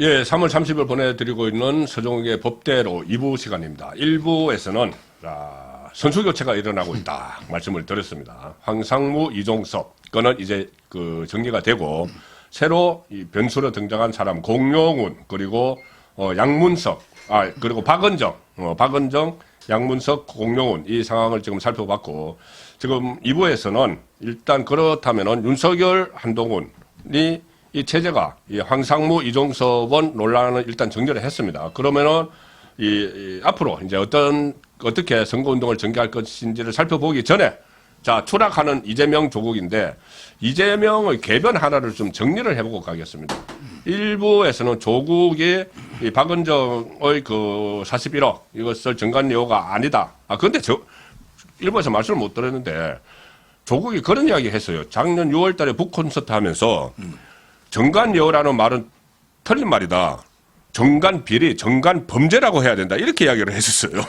예, 3월 30일 보내드리고 있는 서종욱의 법대로 2부 시간입니다. 1부에서는 선수 교체가 일어나고 있다 말씀을 드렸습니다. 황상무, 이종섭 거는 이제 그 정리가 되고 새로 이 변수로 등장한 사람 공용훈 그리고 양문석 그리고 박은정, 양문석, 공용훈 이 상황을 지금 살펴봤고 지금 2부에서는 일단 그렇다면은 윤석열, 한동훈이 이 체제가 이 황상무, 이종섭은 논란을 일단 정리를 했습니다. 그러면은 앞으로 이제 어떻게 선거운동을 전개할 것인지를 살펴보기 전에 자, 추락하는 이재명 조국인데 이재명의 개변 하나를 좀 정리를 해보고 가겠습니다. 일부에서는 조국이 이 박은정의 그 41억 이것을 정관예우가 아니다. 근데 일부에서 말씀을 못 드렸는데 조국이 그런 이야기 했어요. 작년 6월 달에 북콘서트 하면서 정관예우라는 말은 틀린 말이다. 정관비리, 정관범죄라고 해야 된다. 이렇게 이야기를 했었어요.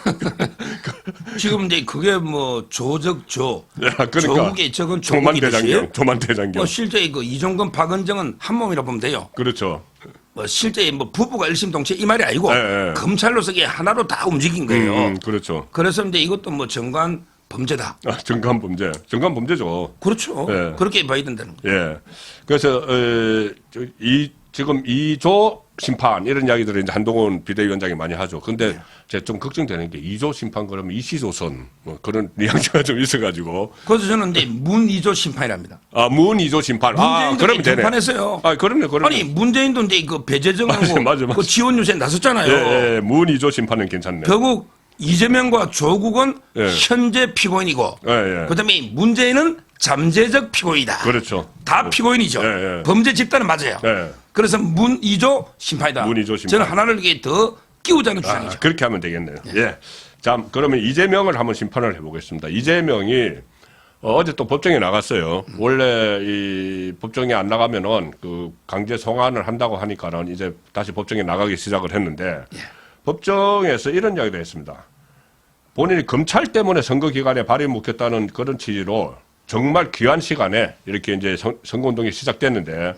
지금 이제 그게 뭐 조적조, 그러니까 조국의 적은 조국이듯이 조만대장경. 실제 그 이종건, 박은정은 한 몸이라 보면 돼요. 그렇죠. 실제 부부가 일심동체 이 말이 아니고 네. 검찰로서 이게 하나로 다 움직인 거예요. 그렇죠. 그래서 이제 이것도 뭐 정관 범죄다. 정관범죄죠. 그렇죠. 네. 그렇게 봐야 된다는 거예요. 예. 그래서 지금 2조 심판 이런 이야기들을 이제 한동훈 비대위원장이 많이 하죠. 근데 제가 좀 걱정되는 게 2조 심판 그러면 이시조선 뭐 그런 뉘앙스가 좀 있어가지고. 그래서 저는 이제 문 2조 심판이랍니다. 문 2조 심판. 그러면 되네. 심판했어요. 그럼요. 아니 문재인도 이제 그 배재정하고 맞아. 그 지원 유세 나섰잖아요. 예, 문 2조 심판은 괜찮네. 결국 이재명과 조국은 예. 현재 피고인이고 예. 그다음에 문재인은 잠재적 피고인이다. 그렇죠. 다 피고인이죠. 예. 범죄 집단은 맞아요. 예. 그래서 문 2조 심판이다. 문 2조 심판. 저는 하나를 이게 더 끼우자는 주장이죠. 그렇게 하면 되겠네요. 예. 자, 그러면 이재명을 한번 심판을 해보겠습니다. 이재명이 어제 또 법정에 나갔어요. 원래 이 법정에 안 나가면은 그 강제 송환을 한다고 하니까는 이제 다시 법정에 나가기 시작을 했는데 법정에서 이런 이야기도 했습니다. 본인이 검찰 때문에 선거 기간에 발이 묶였다는 그런 취지로 정말 귀한 시간에 이렇게 이제 선거운동이 시작됐는데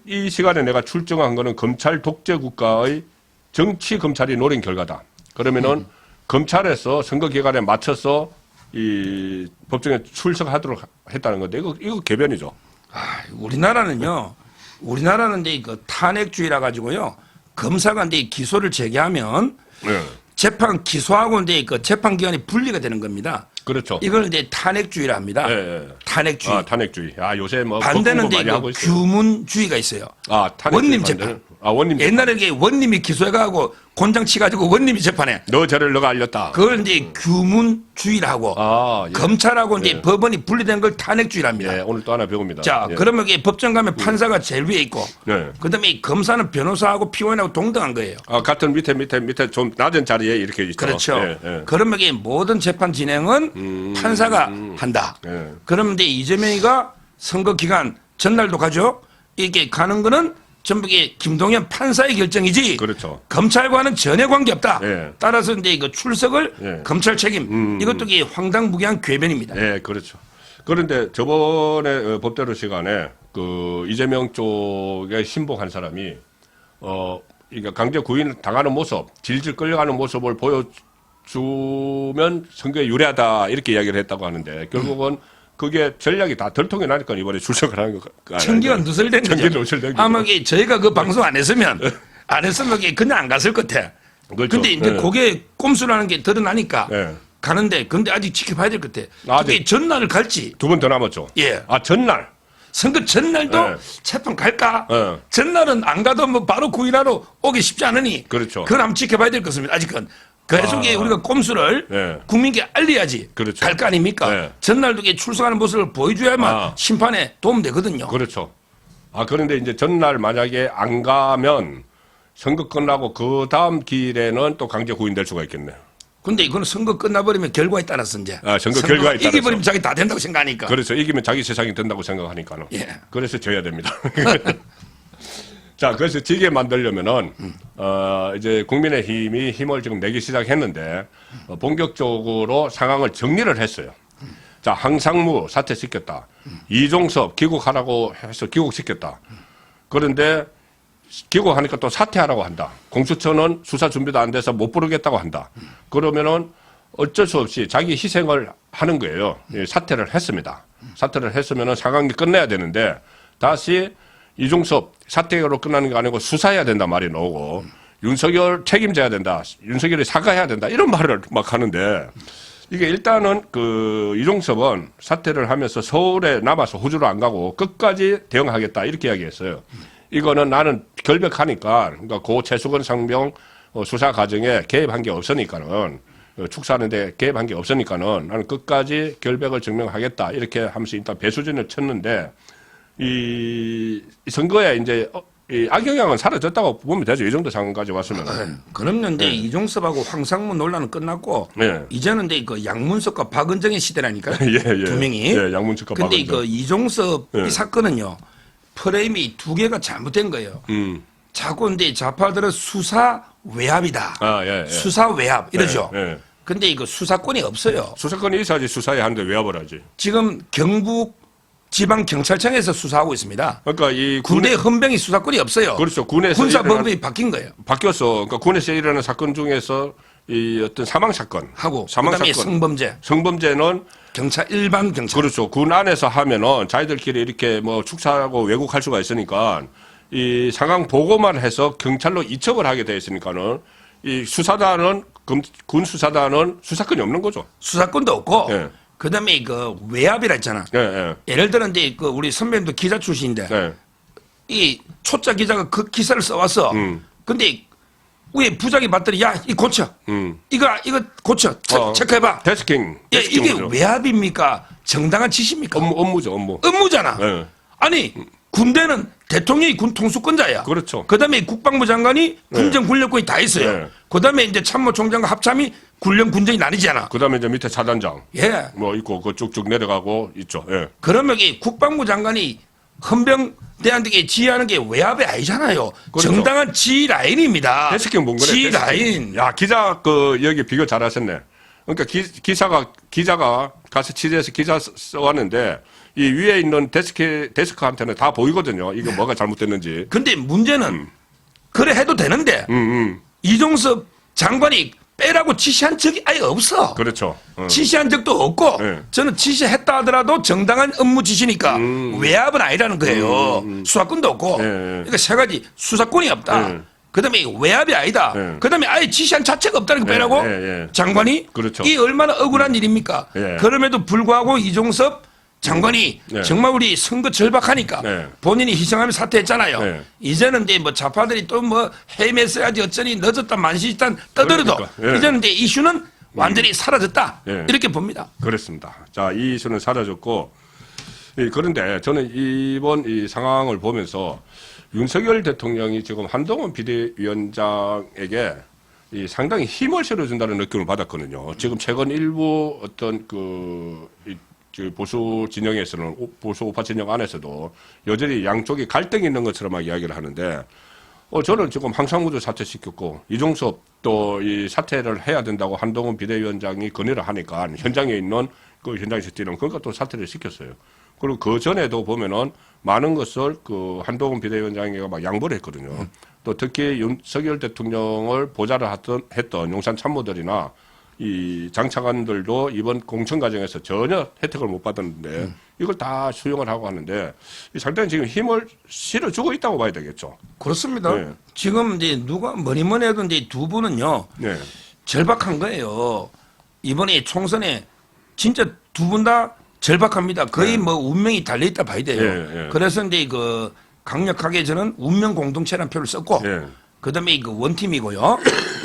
이 시간에 내가 출정한 거는 검찰 독재 국가의 정치 검찰이 노린 결과다. 그러면은 검찰에서 선거 기간에 맞춰서 이 법정에 출석하도록 했다는 건데 이거 개변이죠. 우리나라는 이제 그 탄핵주의라 가지고요. 검사가 이제 기소를 제기하면 재판 기소하고 이제 그 재판 기간이 분리가 되는 겁니다. 그렇죠. 이걸 이제 탄핵주의라 합니다. 탄핵주의. 탄핵주의. 요새 뭐 반대는 이제 많이 하고 있어요. 규문주의가 있어요. 반대는? 원님 재판. 원님 재판. 옛날에 이게 원님이 기소해가고 곤장 치가지고 원님이 재판해. 너가 알렸다. 그걸 이제 규문주의라 하고 검찰하고 이제 법원이 분리된 걸 탄핵주의라 합니다. 예, 오늘 또 하나 배웁니다. 자, 그러면 이게 법정 가면 판사가 제일 위에 있고, 그다음에 검사는 변호사하고 피고인하고 동등한 거예요. 같은 밑에 좀 낮은 자리에 이렇게 있죠. 그렇죠. 그러면 이게 모든 재판 진행은 판사가 한다. 그러면 이제 이재명이가 선거 기간 전날도 가죠. 이렇게 가는 거는 전부 이게 김동연 판사의 결정이지. 그렇죠. 검찰과는 전혀 관계 없다. 예. 따라서 이제 이거 출석을 검찰 책임. 이것도 이게 황당무계한 궤변입니다. 예, 그렇죠. 그런데 저번에 법대로 시간에 그 이재명 쪽에 신복한 사람이 그러니까 강제 구인 당하는 모습, 질질 끌려가는 모습을 보여주면 선거에 유리하다 이렇게 이야기를 했다고 하는데 결국은 그게 전략이 다 덜통이 나니까 이번에 출석을 하는 거. 청기가 누설된 거죠. 누설된 거죠. 아마 저희가 그 방송 안 했으면 그냥 안 갔을 것 같아. 그렇죠. 근데 이제 그게 꼼수라는 게 드러나니까 가는데 근데 아직 지켜봐야 될 것 같아. 그게 전날을 갈지. 2번 더 남았죠. 예. 전날. 선거 전날도 재판 갈까? 전날은 안 가도 뭐 바로 구인하러 오기 쉽지 않으니. 그렇죠. 그걸 한번 지켜봐야 될 것입니다. 아직은. 계속 우리가 꼼수를 국민께 알려야지. 그렇죠. 갈 거 아닙니까? 전날도 출석하는 모습을 보여줘야만 심판에 도움되거든요. 그렇죠. 그런데 이제 전날 만약에 안 가면 선거 끝나고 그 다음 길에는 또 강제 구인될 수가 있겠네요. 근데 이거는 선거 끝나버리면 결과에 따라서 이제. 선거 결과에 따라서. 이기버리면 자기 다 된다고 생각하니까. 그렇죠. 이기면 자기 세상이 된다고 생각하니까는. 그래서 져야 됩니다. 자, 그래서 지게 만들려면은, 이제 국민의힘이 힘을 지금 내기 시작했는데, 본격적으로 상황을 정리를 했어요. 자, 황상무 사퇴시켰다. 이종섭 귀국하라고 해서 귀국시켰다. 그런데 기고하니까 또 사퇴하라고 한다. 공수처는 수사 준비도 안 돼서 못 부르겠다고 한다. 그러면은 어쩔 수 없이 자기 희생을 하는 거예요. 예, 사퇴를 했습니다. 사퇴를 했으면은 상황이 끝내야 되는데 다시 이중섭 사퇴로 끝나는 게 아니고 수사해야 된다 말이 나오고 윤석열 책임져야 된다. 윤석열이 사과해야 된다. 이런 말을 막 하는데 이게 일단은 그 이종섭은 사퇴를 하면서 서울에 남아서 호주로 안 가고 끝까지 대응하겠다 이렇게 이야기했어요. 이거는 나는 결백하니까 그러니까 고 최수건 상병 수사 과정에 개입한 게 없으니까는 축사하는데 개입한 게 없으니까는 나는 끝까지 결백을 증명하겠다 이렇게 하면서 일단 배수진을 쳤는데 이 선거에 이제 이 악영향은 사라졌다고 보면 되죠. 이 정도 상황까지 왔으면. 그럼요. 이제 이종섭하고 황상무 논란은 끝났고 네. 이제는 이제 그 양문석과 박은정의 시대라니까요. 예. 두 명이. 예, 양문석과 근데 박은정. 그 이종섭 예. 이 사건은요. 프레임이 두 개가 잘못된 거예요. 자꾸 근데 좌파들은 수사 외압이다. 아, 예. 수사 외압 이러죠. 예. 근데 이거 수사권이 없어요. 수사권이 있어야지 수사에 하는데 왜 하버라지. 지금 경북 지방경찰청에서 수사하고 있습니다. 그러니까 이 군대 헌병이 수사권이 없어요. 그렇죠. 군에서 군사법이 바뀐 거예요. 바뀌었어. 그러니까 군에서 일어나는 사건 중에서 이 어떤 사망 사건 하고 사망 그다음에 사건, 성범죄, 성범죄는 경찰 일반 경찰. 그렇죠. 군 안에서 하면은 자기들끼리 이렇게 뭐 축사하고 왜곡할 수가 있으니까 이 상황 보고만 해서 경찰로 이첩을 하게 돼 있으니까는 이 수사단은 군 수사단은 수사권이 없는 거죠. 수사권도 없고 예. 그다음에 그 외압이라 했잖아. 예. 예를 들어 이제 그 우리 선배님도 기자 출신인데 예. 이 초짜 기자가 그 기사를 써왔어. 근데 위에 부장이 봤더니 야, 이 고쳐. 이거 고쳐. 체크해봐. 데스킹. 예, 데스킹 이게 거죠. 외압입니까? 정당한 지시입니까? 업무죠, 업무. 업무잖아. 예. 아니 군대는 대통령이 군 통수권자야. 그렇죠. 그다음에 국방부 장관이 군정 군력권이 다 있어요. 네. 그다음에 이제 참모총장과 합참이 군령 군정이 나뉘잖아. 그다음에 이제 밑에 차단장 예. 뭐 있고 그 쭉쭉 내려가고 있죠. 예. 그러면 이 국방부 장관이 헌병대한에게 지휘하는 게 외압이 아니잖아요. 그렇죠. 정당한 지휘 라인입니다. 데스킹 본 거네. 지휘 데스킹. 라인. 야 기자 그 여기 비교 잘하셨네. 그러니까 기자가 가서 취재해서 기사 써왔는데 이 위에 있는 데스크한테는 다 보이거든요. 이게 뭐가 잘못됐는지. 근데 문제는 그래 해도 되는데 이종섭 장관이 빼라고 지시한 적이 아예 없어. 그렇죠. 지시한 적도 없고 네. 저는 지시했다 하더라도 정당한 업무 지시니까 외압은 아니라는 거예요. 수사권도 없고 네. 그러니까 세 가지 수사권이 없다. 네. 그다음에 외압이 아니다. 네. 그다음에 아예 지시한 자체가 없다는 거 빼라고 장관이 그렇죠. 이 얼마나 억울한 일입니까? 네. 그럼에도 불구하고 이종섭 장관이 네. 정말 우리 선거 절박하니까 네. 본인이 희생하며 사퇴했잖아요. 네. 이제는 이제 뭐 좌파들이 또 뭐 헤맸어야지 어쩌니 늦었다 만시있다 떠들어도 그러니까. 네. 이제는 이제 이슈는 완전히 사라졌다. 네. 이렇게 봅니다. 그렇습니다. 자, 이 이슈는 사라졌고 그런데 저는 이번 이 상황을 보면서 윤석열 대통령이 지금 한동훈 비대위원장에게 이 상당히 힘을 실어준다는 느낌을 받았거든요. 지금 최근 일부 어떤 보수 진영에서는 보수 우파 진영 안에서도 여전히 양쪽이 갈등이 있는 것처럼 막 이야기를 하는데 저는 지금 황상무도 사퇴시켰고 이종섭 또 이 사퇴를 해야 된다고 한동훈 비대위원장이 건의를 하니까 현장에 있는 그 현장에서 뛰는 그러니까 또 사퇴를 시켰어요. 그리고 그 전에도 보면은 많은 것을 그 한동훈 비대위원장이 막 양보를 했거든요. 또 특히 윤석열 대통령을 보좌를 했던 용산 참모들이나 이 장차관들도 이번 공천 과정에서 전혀 혜택을 못 받았는데 이걸 다 수용을 하고 하는데 상당히 지금 힘을 실어주고 있다고 봐야 되겠죠. 그렇습니다. 네. 지금 이제 누가 뭐니 해도 이제 두 분은요 네. 절박한 거예요. 이번에 총선에 진짜 두 분 다 절박합니다. 거의 뭐 운명이 달려 있다 봐야 돼요. 예. 그래서 이제 그 강력하게 저는 운명 공동체라는 표를 썼고 예. 그다음에 그 원팀이고요.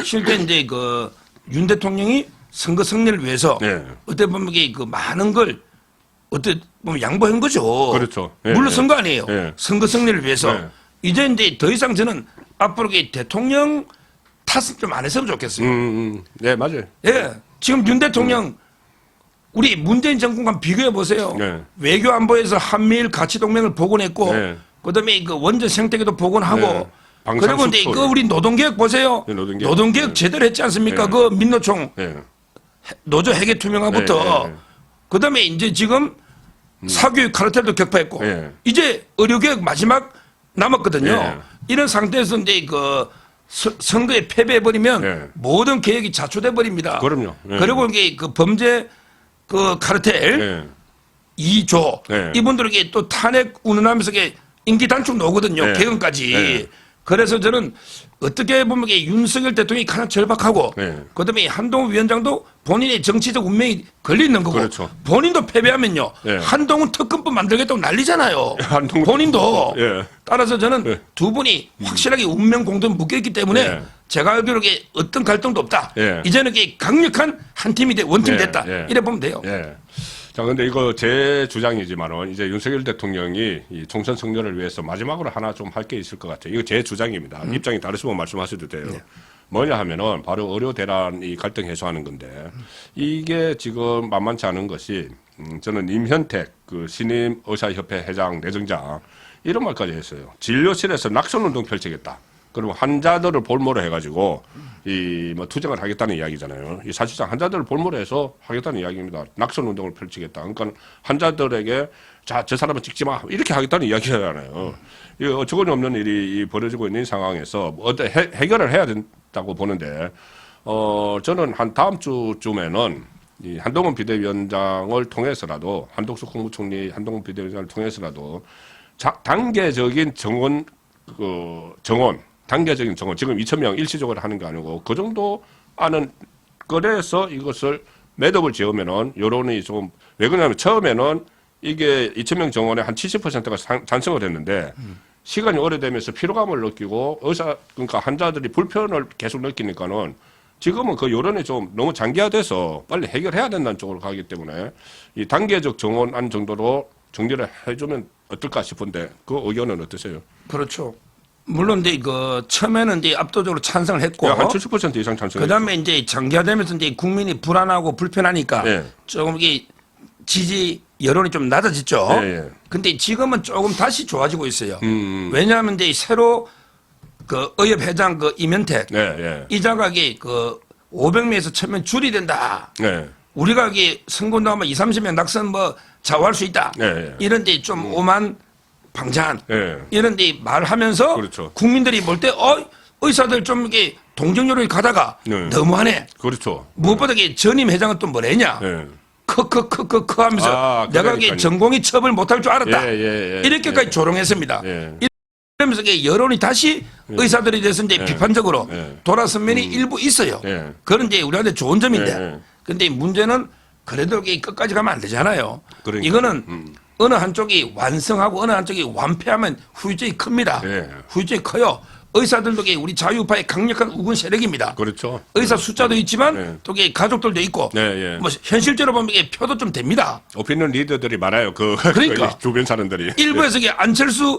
실제 이제 그 윤 대통령이 선거 승리를 위해서 예. 어떻게 보면 이게 그 많은 걸 어떻게 보면 양보한 거죠. 그렇죠. 예, 물론 예. 선거 아니에요. 예. 선거 승리를 위해서 예. 이제 더 이상 저는 앞으로 이 대통령 탓은 좀 안 했으면 좋겠어요. 네, 맞아요. 예, 지금 윤 대통령 우리 문재인 정권과 비교해 보세요. 네. 외교 안보에서 한미일 가치 동맹을 복원했고, 네. 그다음에 그 원전 생태계도 복원하고, 네. 방산 그리고 이제 수출. 그 우리 노동개혁 보세요. 네, 노동개혁. 노동개혁 제대로 했지 않습니까? 네. 그 민노총 네. 노조 회계 투명화부터, 네. 그다음에 이제 지금 사교육 카르텔도 격파했고, 네. 이제 의료개혁 마지막 남았거든요. 예. 이런 상태에서 이제 그 선거에 패배해버리면 예. 모든 계획이 자초돼 버립니다. 그럼요. 예. 그리고 이게 그 범죄 그 카르텔 예. 2조 예. 이분들에게 또 탄핵 운운하면서 이게 임기 단축 나오거든요. 예. 개헌까지. 예. 그래서 저는 어떻게 보면 이게 윤석열 대통령이 가장 절박하고 예. 그다음에 한동훈 위원장도 본인의 정치적 운명이 걸려 있는 거고 그렇죠. 본인도 패배하면요. 예. 한동훈 특검법 만들겠다고 난리잖아요. 한동훈 본인도. 예. 따라서 저는 예. 두 분이 확실하게 운명 공동 묶여있기 때문에 예. 제가 알기로게 어떤 갈등도 없다. 예. 이제는 이게 강력한 한 팀이 원팀이 예. 됐다. 예. 이래 보면 돼요. 예. 자, 근데 이거 제 주장이지만은 이제 윤석열 대통령이 이 총선 승리를 위해서 마지막으로 하나 좀 할 게 있을 것 같아요. 이거 제 주장입니다. 입장이 다르시면 말씀하셔도 돼요. 뭐냐 하면은 바로 의료 대란 이 갈등 해소하는 건데 이게 지금 만만치 않은 것이 저는 임현택 그 신임 의사협회 회장 내정장 이런 말까지 했어요. 진료실에서 낙선운동 펼치겠다. 그러면 환자들을 볼모로 해가지고 이 뭐 투쟁을 하겠다는 이야기잖아요. 이 사실상 환자들을 볼모로 해서 하겠다는 이야기입니다. 낙선 운동을 펼치겠다. 그러니까 환자들에게 자, 저 사람은 찍지 마 이렇게 하겠다는 이야기잖아요. 이 어처구니 없는 일이 벌어지고 있는 상황에서 어떤 해결을 해야 된다고 보는데 저는 한 다음 주쯤에는 이 한동훈 비대위원장을 통해서라도 한독수 국무총리 한동훈 비대위원장을 통해서라도 단계적인 정원 단계적인 정원, 지금 2,000명 일시적으로 하는 게 아니고, 그 정도 아는 거래에서 이것을 매듭을 지으면은, 여론이 좀, 왜 그러냐면 처음에는 이게 2,000명 정원에 한 70%가 찬성을 했는데, 시간이 오래되면서 피로감을 느끼고, 그러니까 환자들이 불편을 계속 느끼니까는, 지금은 그 여론이 좀 너무 장기화돼서 빨리 해결해야 된다는 쪽으로 가기 때문에, 이 단계적 정원안 정도로 정리를 해주면 어떨까 싶은데, 그 의견은 어떠세요? 그렇죠. 물론 이제 그 처음에는 이제 압도적으로 찬성을 했고 한 70% 이상 찬성. 그다음에 이제 장기화되면서 이제 국민이 불안하고 불편하니까 예. 조금 이게 지지 여론이 좀 낮아졌죠. 예, 예. 근데 지금은 조금 다시 좋아지고 있어요. 왜냐하면 이제 새로 그 의협 회장 그 이면택 예, 예. 이 자각이 그 500명에서 1000명 줄이 된다. 예. 우리가 이게 선거운동 하면 2, 30명 낙선 뭐 좌우할 수 있다. 예, 예. 이런 데 좀 오만 방자한 예. 이런 데 말하면서 그렇죠. 국민들이 볼 때 의사들 좀 이게 동정여론이 가다가 네. 너무하네. 그렇죠. 무엇보다 이게 전임 회장은 또 뭐래냐. 예. 크크크크크 하면서 아, 내가 그러니까요. 이게 전공이 처벌 못할 줄 알았다. 예, 예, 예. 이렇게까지 예. 조롱했습니다. 예. 이러면서 이게 여론이 다시 의사들에 대해서 이제 비판적으로 예. 돌아선 면이 일부 있어요. 예. 그런 이제 우리한테 좋은 점인데. 예. 근데 문제는 그래도 이게 끝까지 가면 안 되잖아요. 그러니까. 이거는 어느 한쪽이 완성하고 어느 한쪽이 완패하면 후유증이 큽니다. 예. 후유증이 커요. 의사들도 이게 우리 자유파의 강력한 우군 세력입니다. 그렇죠. 의사 숫자도 있지만 예. 또 이게 가족들도 있고 예, 예. 뭐 현실적으로 보면 이게 표도 좀 됩니다. 오피니언 리더들이 많아요. 그러니까. 그 주변 사람들이. 일부에서 이게 안철수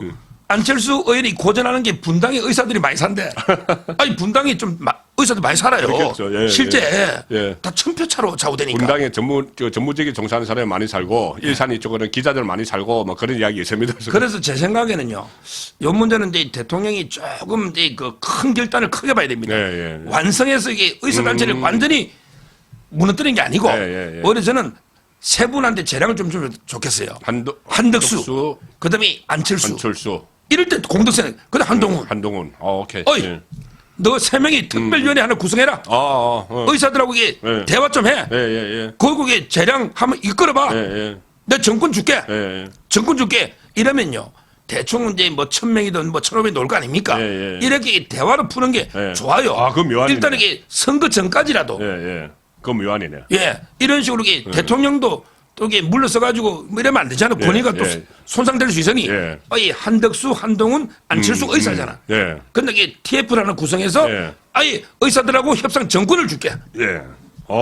의원이 고전하는 게 분당의 의사들이 많이 산대. 아니 분당이 좀 의사들 많이 살아요. 그렇겠죠. 예, 실제 예. 다 1000표 차로 좌우되니까. 분당에 전무직에 종사하는 사람이 많이 살고 일산 이쪽으로는 기자들 많이 살고 뭐 그런 이야기 있습니다. 그래서 제 생각에는요. 이 문제는 이제 대통령이 조금 이제 그 큰 결단을 크게 봐야 됩니다. 예, 예. 완성해서 이게 의사단체를 완전히 무너뜨리는 게 아니고 예, 예. 오히려 저는 세 분한테 재량을 좀 주면 좋겠어요. 한덕수, 한덕수, 그다음에 안철수. 안철수, 이럴 때 공덕생, 그다음 한동훈. 한동훈. 오케이. 어이, 예. 너 세 명이 특별위원회 하나 구성해라. 의사들하고 이게 예. 대화 좀 해. 예, 예, 거기에 재량 한번 이끌어봐. 예. 예, 내 정권 줄게. 예. 예. 정권 줄게. 이러면요. 대충 이제 뭐 1000명이든 뭐 1500명 놀 거 아닙니까? 예, 예. 이렇게 대화로 푸는 게 예. 좋아요. 아, 그건 묘안이네. 일단 이게 선거 전까지라도 예, 예. 그건 묘안이네. 예 이런 식으로 이게 대통령도 또 이게 물러서가지고 뭐 이러면 안 되잖아. 예, 권위가 또 예. 손상될 수 있으니 예. 이 한덕수, 한동훈, 안철수 의사잖아. 예. 근데 이게 TF라는 구성해서 예. 아예 의사들하고 협상 정권을 줄게. 예.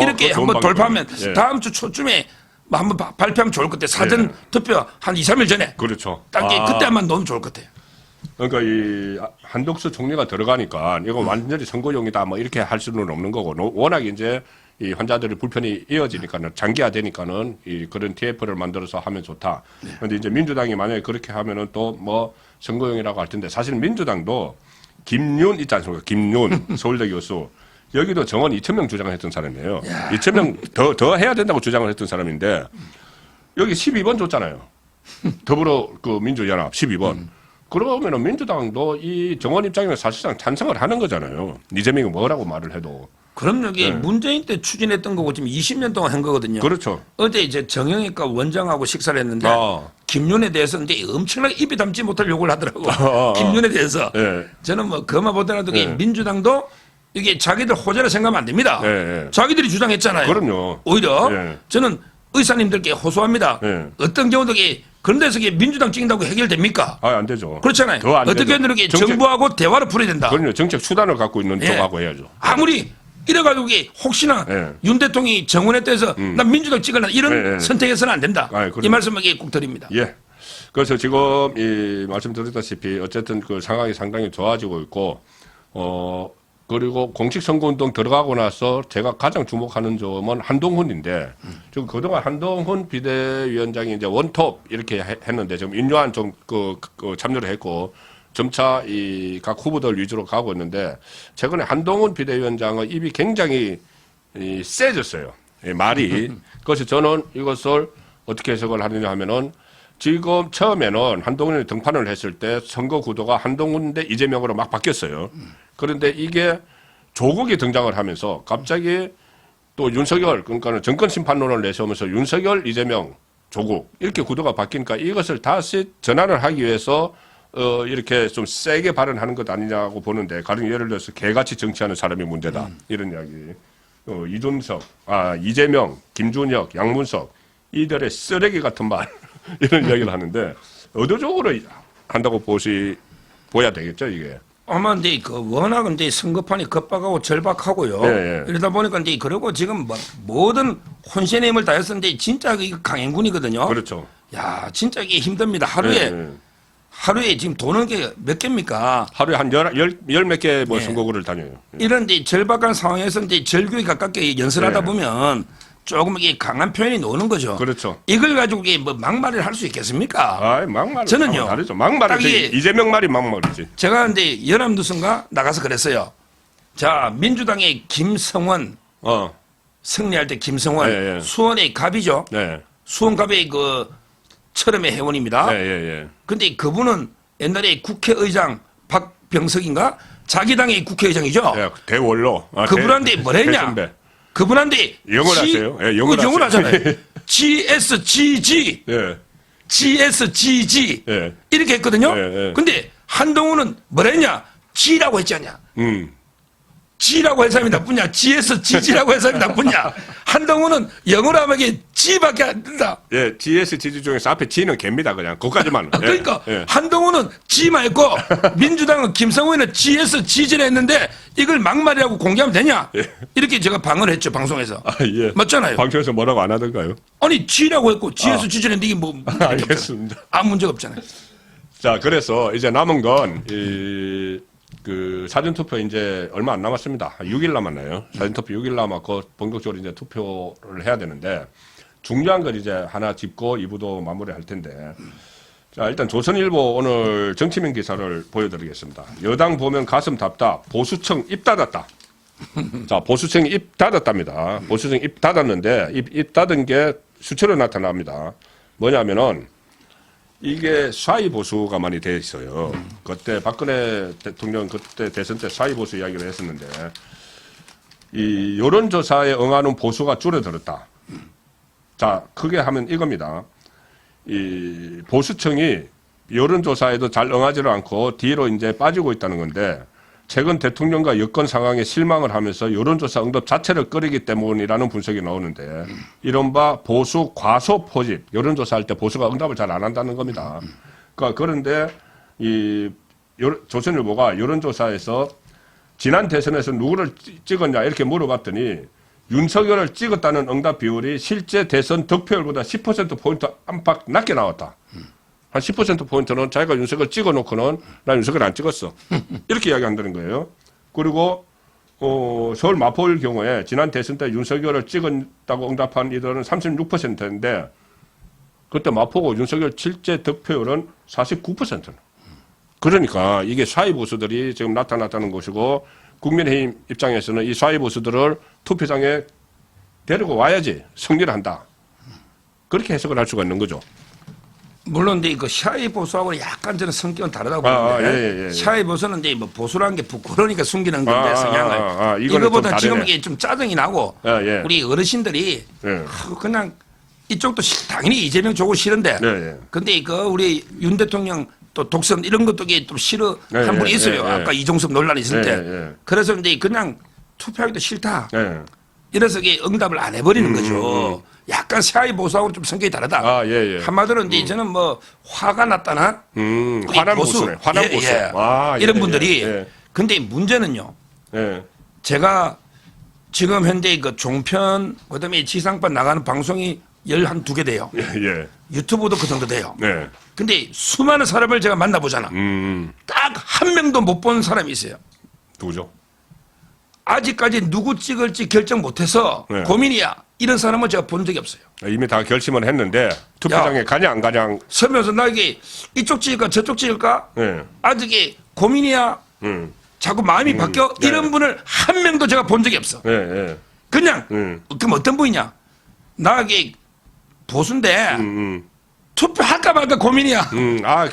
이렇게 그거 좋은 한번 돌파하면 방법이네. 예. 다음 주 초쯤에 뭐 한번 발표하면 좋을 것 같아. 사전 투표 한 2, 3일 전에. 그렇죠. 딱 그때 한번 넣으면 좋을 것 같아요. 그러니까 이 한덕수 총리가 들어가니까 이거 완전히 선거용이다 뭐 이렇게 할 수는 없는 거고 워낙 이제 이 환자들의 불편이 이어지니까는 장기화되니까는 이 그런 TF를 만들어서 하면 좋다. 그런데 이제 민주당이 만약에 그렇게 하면은 또 뭐 선거용이라고 할 텐데 사실 민주당도 김윤 있지 않습니까? 김윤 서울대 교수 여기도 정원 2,000명 주장을 했던 사람이에요. 2,000명 더 해야 된다고 주장을 했던 사람인데 여기 12번 줬잖아요. 더불어 그 민주연합 12번. 그러면은 민주당도 이 정원 입장에는 사실상 찬성을 하는 거잖아요. 이재명이 뭐라고 말을 해도. 그럼 여기 네. 문재인 때 추진했던 거고 지금 20년 동안 한 거거든요. 그렇죠. 어제 이제 정영학과 원장하고 식사를 했는데 아. 김윤에 대해서 이제 엄청나게 입이 담지 못할 욕을 하더라고. 김윤에 대해서. 네. 저는 뭐 그만 보더라도 네. 민주당도 이게 자기들 호재라 생각하면 안 됩니다. 네. 자기들이 주장했잖아요. 그럼요. 오히려 네. 저는 의사님들께 호소합니다. 네. 어떤 경우도 그런 데서 민주당 찍는다고 해결됩니까? 아, 안 되죠. 그렇잖아요. 더 안 어떻게 되죠. 이렇게 정부하고 대화를 풀어야 된다. 그럼요. 정책 수단을 갖고 있는 예. 쪽하고 해야죠. 아무리 이래가지고 혹시나 네. 윤 대통령이 정원에 대해서 난 민주당 찍을라 이런 네. 선택해서는 안 된다. 아, 그럼요. 이 말씀을 꼭 드립니다. 예. 그래서 지금 이 말씀드렸다시피 어쨌든 그 상황이 상당히 좋아지고 있고 그리고 공식 선거운동 들어가고 나서 제가 가장 주목하는 점은 한동훈인데 지금 그동안 한동훈 비대위원장이 이제 원톱 이렇게 했는데 지금 인요한 좀 참여를 했고 점차 이 각 후보들 위주로 가고 있는데 최근에 한동훈 비대위원장의 입이 굉장히 세졌어요. 이 말이. 그래서 저는 이것을 어떻게 해석을 하느냐 하면은 지금 처음에는 한동훈이 등판을 했을 때 선거 구도가 한동훈 대 이재명으로 막 바뀌었어요. 그런데 이게 조국이 등장을 하면서 갑자기 또 윤석열, 그러니까 정권 심판론을 내세우면서 윤석열, 이재명, 조국 이렇게 구도가 바뀌니까 이것을 다시 전환을 하기 위해서 이렇게 좀 세게 발언하는 것 아니냐고 보는데 가령 예를 들어서 개같이 정치하는 사람이 문제다 이런 이야기. 이재명, 김준혁, 양문석 이들의 쓰레기 같은 말 이런 이야기를 하는데 의도적으로 한다고 보야 되겠죠 이게. 아마 근데 워낙 이제 선거판이 급박하고 절박하고요. 예, 예. 이러다 보니까 이제 그러고 지금 뭐 모든 혼신의 힘을 다했었는데 진짜 이거 강행군이거든요. 그렇죠. 야 진짜 이게 힘듭니다. 하루에 예. 하루에 지금 도는 게 몇 개입니까? 하루에 한 열 몇 개 뭐 예. 선거구를 다녀요. 이런 이제 절박한 상황에서 이제 절규에 가깝게 연설하다 네. 보면 조금 이게 강한 표현이 나오는 거죠. 그렇죠. 이걸 가지고 이게 뭐 막말을 할 수 있겠습니까? 아, 막말. 저는요. 다르죠. 막말은 딱 이게- 이재명 말이 막말이지. 제가 근데 연합뉴스인가 나가서 그랬어요. 자 민주당의 김성원 승리할 때 김성원 예, 예. 수원의 갑이죠. 네. 수원갑의 철험의 회원입니다. 예. 근데 그분은 옛날에 국회의장 박병석인가 자기 당의 국회의장이죠. 예, 대원로. 그분한테 뭘 했냐? 대선배. 그분한테 영어를 하세요? 예, 영어를 영어를 하세요. 하잖아요. GSGG, 예. GSGG 예. 이렇게 했거든요. 예, 예. 근데 한동훈은 뭘 했냐? G라고 했지 않냐? G라고 해서 사람이 나쁘냐? GSGG라고 해서 사람이 나쁘냐? 한동훈은 영어로 하면 이게 G밖에 안 된다. 예, GS 지지 중에서 앞에 G는 개입니다, 그냥. 그것까지만. 예. 그러니까 예. 한동훈은 G만 했고 민주당은 김성호는 GSGG를 했는데 이걸 막말이라고 공개하면 되냐? 이렇게 제가 방어를 했죠 방송에서. 예. 맞잖아요. 방송에서 뭐라고 안 하던가요? 아니 G라고 했고 GSGG를 했는데 이게 뭐 문제가 없잖아요. 알겠습니다. 아무 문제가 없잖아요. 자, 그래서 이제 남은 건, 사전투표 이제 얼마 안 남았습니다. 6일 남았나요? 사전투표 6일 남았고, 본격적으로 이제 투표를 해야 되는데, 중요한 건 이제 하나 짚고 2부도 마무리 할 텐데, 자, 일단 조선일보 오늘 정치면 기사를 보여드리겠습니다. 여당 보면 가슴 답답, 보수청 입 닫았다. 자, 보수청이 입 닫았답니다. 보수청 입 닫았는데, 입 닫은 게 수치로 나타납니다. 뭐냐면은, 이게 사이 보수가 많이 돼 있어요. 그때 박근혜 대통령 그때 대선 때 사이 보수 이야기를 했었는데 이 여론조사에 응하는 보수가 줄어들었다. 자, 크게 하면 이겁니다. 이 보수청이 여론조사에도 잘 응하지를 않고 뒤로 이제 빠지고 있다는 건데 최근 대통령과 여권 상황에 실망을 하면서 여론조사 응답 자체를 꺼리기 때문이라는 분석이 나오는데 이른바 보수 과소 포집, 여론조사 할 때 보수가 응답을 잘 안 한다는 겁니다. 그러니까 그런데 조선일보가 여론조사에서 지난 대선에서 누구를 찍었냐 이렇게 물어봤더니 윤석열을 찍었다는 응답 비율이 실제 대선 득표율보다 10%포인트 안팎 낮게 나왔다. 한 10%포인트는 자기가 윤석열 찍어놓고는 난 윤석열 안 찍었어. 이렇게 이야기한다는 거예요. 그리고 서울 마포일 경우에 지난 대선 때 윤석열을 찍었다고 응답한 이들은 36%인데 그때 마포고 윤석열 실제 득표율은 49%는. 그러니까 이게 사이보수들이 지금 나타났다는 것이고 국민의힘 입장에서는 이 사이보수들을 투표장에 데리고 와야지 승리를 한다. 그렇게 해석을 할 수가 있는 거죠. 물론 이제 그 샤이 보수하고는 약간 저는 성격은 다르다고 보는데 예. 샤이 보수는 이제 뭐 보수라는 게 부끄러우니까 숨기는 건데 성향을 이거는 이거보다 좀 지금 다르네. 이게 좀 짜증이 나고 예. 우리 어르신들이 예. 그냥 이쪽도 당연히 이재명 조고 싫은데 예. 근데 그 우리 윤 대통령 또 독선 이런 것도 이게 좀 싫어한 분이 있어요. 아까 이종섭 논란이 있을 때 그래서 이제 그냥 투표하기도 싫다. 예. 이래서 이게 응답을 안 해버리는 거죠. 약간 샤이 보수하고 좀 성격이 다르다. 예. 한마디로 이제 저는 뭐 화가 났다나 우리 화난 보수네. 화난 보수. 이런 분들이 근데 문제는요. 예. 제가 지금 현재 그 종편 그다음에 지상파 나가는 방송이 12개 돼요. 예. 유튜브도 그 정도 돼요. 네. 근데 수많은 사람을 제가 만나보잖아. 딱 한 명도 못 본 사람이 있어요. 누구죠? 아직까지 누구 찍을지 결정 못해서 네. 고민이야. 이런 사람은 제가 본 적이 없어요. 이미 다 결심을 했는데 투표장에 가냐 안 가냐. 서면서 나 이게 이쪽 찍을까 저쪽 찍을까 예. 아직 고민이야. 자꾸 마음이 바뀌어. 네. 이런 분을 한 명도 제가 본 적이 없어. 예. 그냥 그럼 어떤 분이냐. 나 이게 보수인데 투표할까 말까 고민이야.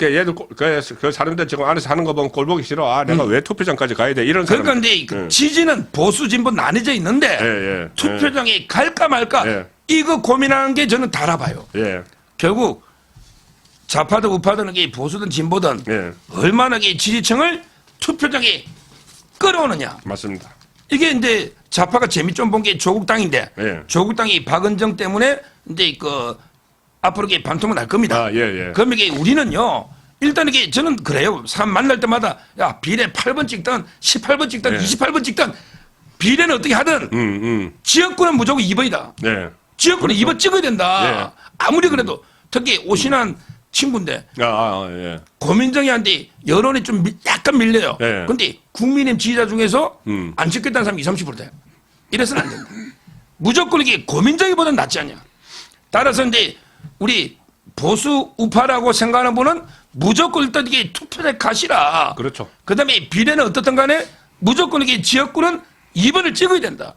얘들 그 사람들 지금 안에서 하는 거 보면 꼴 보기 싫어. 내가 왜 투표장까지 가야 돼? 이런 사람. 그러니까 이제 그 지지는 보수 진보 나뉘어져 있는데 예. 투표장에 갈까 말까 이거 고민하는 게 저는 달아봐요. 예. 결국 좌파든 우파든 이게 보수든 진보든 얼마나 이 지지층을 투표장에 끌어오느냐. 맞습니다. 이게 이제 좌파가 재미 좀 본 게 조국당인데 조국당이 박은정 때문에 이제 그 앞으로 이게 반통은 날 겁니다. 그럼 이게 우리는요. 일단 이게 저는 그래요. 사람 만날 때마다 야 비례 8번 찍든 18번 찍든 28번 찍든 비례는 어떻게 하든 지역구는 무조건 2번이다. 지역구는 2번 찍어야 된다. 아무리 그래도 특히 오신한 친구인데 고민정이한테 여론이 좀 약간 밀려요. 근데 국민의힘 지지자 중에서 안 찍겠다는 사람이 20, 30% 돼요. 이래서는 안 된다. 무조건 이게 고민정이보다는 낫지 않냐. 따라서 이제 우리 보수 우파라고 생각하는 분은 무조건 일단 이게 투표에 가시라. 그렇죠. 그 다음에 비례는 어떻든 간에 무조건 이게 지역구는 2번을 찍어야 된다.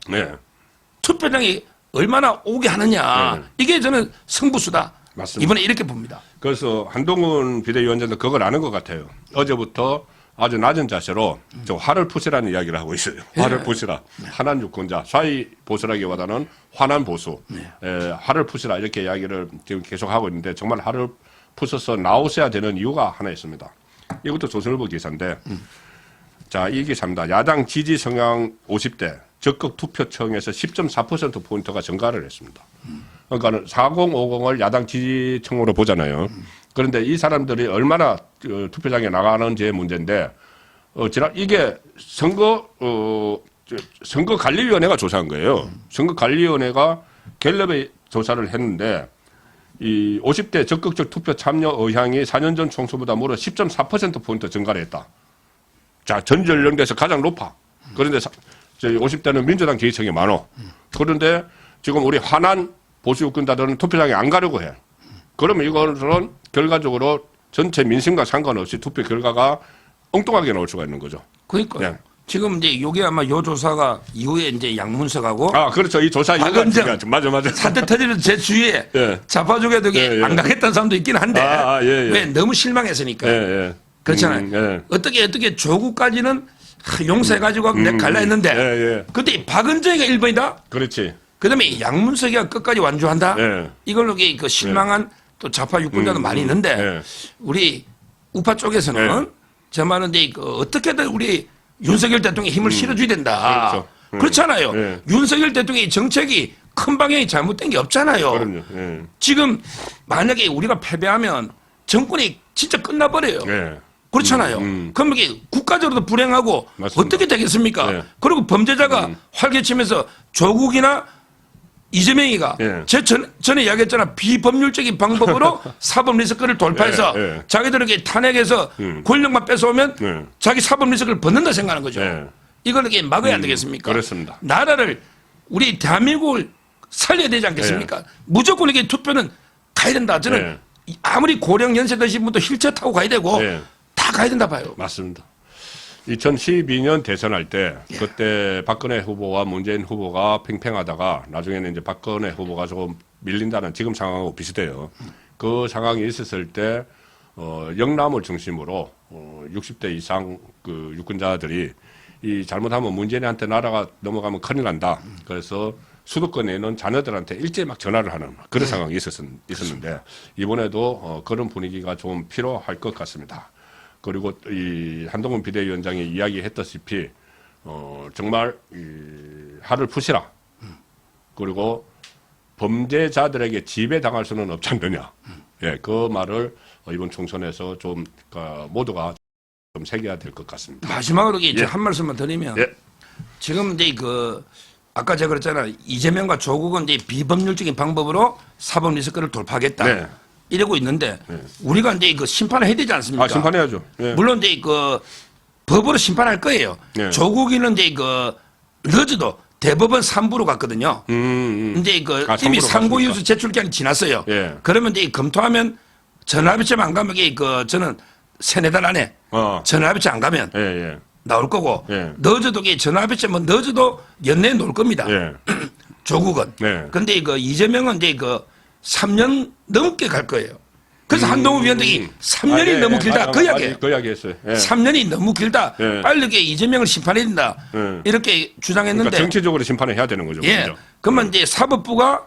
투표장에 얼마나 오게 하느냐. 이게 저는 승부수다. 맞습니다. 이번에 이렇게 봅니다. 그래서 한동훈 비대위원장도 그걸 아는 것 같아요. 어제부터 아주 낮은 자세로 저 화를 푸시라는 이야기를 하고 있어요. 화를 푸시라. 화난 유권자. 샤이 보수라기보다는 화난 보수. 화를 푸시라 이렇게 이야기를 지금 계속 하고 있는데 정말 화를 푸셔서 나오셔야 되는 이유가 하나 있습니다. 이것도 조선일보 기사인데 자, 이 기사입니다. 야당 지지 성향 50대 적극 투표청에서 10.4%포인트가 증가를 했습니다. 그러니까 4050을 야당 지지층으로 보잖아요. 그런데 이 사람들이 얼마나 투표장에 나가는지의 문제인데, 이게 선거관리위원회가 조사한 거예요. 선거관리위원회가 갤럽에 조사를 했는데, 이 50대 적극적 투표 참여 의향이 4년 전 총선보다 무려 10.4%포인트 증가를 했다. 자, 전 연령대에서 가장 높아. 그런데 50대는 민주당 지지층이 많어. 그런데 지금 우리 화난 보수 유권자들은 투표장에 안 가려고 해. 그러면 이거는 결과적으로 전체 민심과 상관없이 투표 결과가 엉뚱하게 나올 수가 있는 거죠. 그러니까요. 지금 이제 요게 아마 요 조사가 이후에 이제 양문석하고 그렇죠. 이 조사 이유가 중요하죠. 맞아. 사태 터지는 제 주위에 좌파 쪽에도 안 가겠다는 사람도 있긴 한데 왜 너무 실망했으니까 그렇잖아요. 어떻게 조국까지는 용서해가지고 내가 갈라 했는데 그때 박은정이가 1번이다. 그렇지. 그다음에 양문석이가 끝까지 완주한다. 이걸로 그 실망한 또 좌파 유권자도 많이 있는데 우리 우파 쪽에서는 제 말은 이제 어떻게든 우리 윤석열 대통령의 힘을 실어줘야 된다. 그렇죠. 그렇잖아요. 윤석열 대통령의 정책이 큰 방향이 잘못된 게 없잖아요. 그럼요. 지금 만약에 우리가 패배하면 정권이 진짜 끝나버려요. 그렇잖아요. 그럼 이게 국가적으로도 불행하고 맞습니다. 어떻게 되겠습니까? 그리고 범죄자가 활개치면서 조국이나 이재명이가 전에 이야기했잖아. 비법률적인 방법으로 사법 리스크를 돌파해서 자기들에게 탄핵해서 권력만 뺏어오면 자기 사법 리스크를 벗는다 생각하는 거죠. 이걸 이렇게 막아야 안 되겠습니까? 그렇습니다. 나라를 우리 대한민국을 살려야 되지 않겠습니까? 무조건 이게 투표는 가야 된다. 저는 아무리 고령 연세 드신 분도 휠체어 타고 가야 되고 다 가야 된다 봐요. 맞습니다. 2012년 대선할 때 그때 박근혜 후보와 문재인 후보가 팽팽하다가 나중에는 이제 박근혜 후보가 조금 밀린다는 지금 상황하고 비슷해요. 그 상황이 있었을 때 영남을 중심으로 60대 이상 그 유권자들이 이 잘못하면 문재인한테 나라가 넘어가면 큰일 난다. 그래서 수도권에 있는 자녀들한테 일제히 막 전화를 하는 그런 상황이 있었는데 이번에도 그런 분위기가 좀 필요할 것 같습니다. 그리고 이 한동훈 비대위원장이 이야기했다시피 정말 하를 푸시라. 그리고 범죄자들에게 지배당할 수는 없지 않느냐. 예, 그 말을 이번 총선에서 좀 모두가 좀 새겨야 될 것 같습니다. 마지막으로 예. 한 말씀만 드리면 예. 지금 이제 아까 제가 그랬잖아요. 이재명과 조국은 이제 비법률적인 방법으로 사법 리스크를 돌파하겠다. 네. 이러고 있는데 우리가 이제 심판을 해야 되지 않습니까? 심판해야죠. 예. 물론 이제 법으로 심판할 거예요. 네. 조국이는 이제 늦어도 대법원 3부로 갔거든요. 이제 이미 3부로 상고 갔습니까? 이유서 제출 기한이 지났어요. 예. 그러면 이제 검토하면 전화합의체 안 가면 저는 3-4달 안에 전화합의체 안 가면 예, 예. 나올 거고 예. 늦어도 전화합의체 늦어도 연내에 놓을 겁니다. 예. 조국은. 네. 근데 이재명은 이제 3년 넘게 갈 거예요. 그래서 한동훈 위원장이 3년이 너무 길다. 그 이야기예요. 그 이야기했어요. 예. 3년이 너무 길다. 예. 빠르게 이재명을 심판해야 된다. 이렇게 주장했는데. 그러니까 정치적으로 심판을 해야 되는 거죠. 예. 먼저. 그러면 이제 사법부가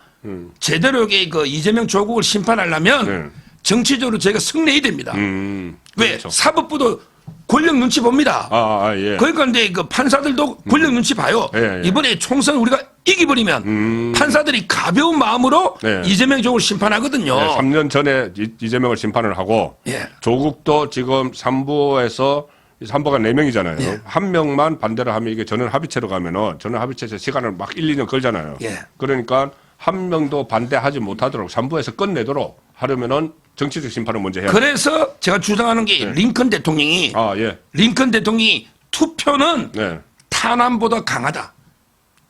제대로 이재명 조국을 심판하려면 정치적으로 제가 승리해야 됩니다. 왜? 그렇죠. 사법부도 권력 눈치 봅니다. 예. 그러니까 이제 판사들도 권력 눈치 봐요. 예, 예. 이번에 총선 우리가 이기버리면 판사들이 가벼운 마음으로 예. 이재명 조국을 심판하거든요. 3년 전에 이재명을 심판을 하고 예. 조국도 지금 3부가 4명이잖아요. 예. 한 명만 반대를 하면 이게 전원 합의체로 가면은 전원 합의체에서 시간을 막 1, 2년 걸잖아요. 예. 그러니까 한 명도 반대하지 못하도록 3부에서 끝내도록 하려면은 정치적 심판을 먼저 해야 돼요. 그래서 제가 주장하는 게 링컨 대통령이 예. 링컨 대통령이 투표는 네. 탄환보다 강하다.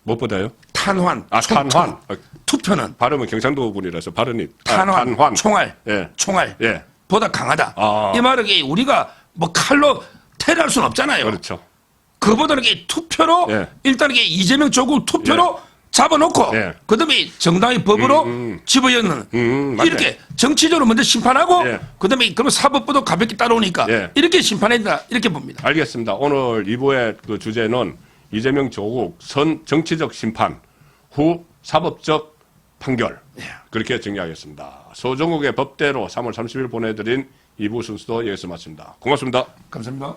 무엇보다요? 탄환. 탄환. 투표는 발음은 경상도 분이라서 발음이 탄환. 총알. 예. 총알. 예. 보다 강하다. 아. 이 말은 우리가 칼로 테러할 수는 없잖아요. 그렇죠. 그보다는 투표로 예. 일단 이재명 조국 투표로 잡아놓고 예. 그다음에 정당의 법으로 집어넣는 맞네. 이렇게 정치적으로 먼저 심판하고 예. 그다음에 그러면 사법부도 가볍게 따라오니까 예. 이렇게 심판해야 된다 이렇게 봅니다. 알겠습니다. 오늘 2부의 그 주제는 이재명 조국 정치적 심판 후 사법적 판결 그렇게 정리하겠습니다. 소정국의 법대로 3월 30일 보내드린 2부 순서도 여기서 마칩니다. 고맙습니다. 감사합니다.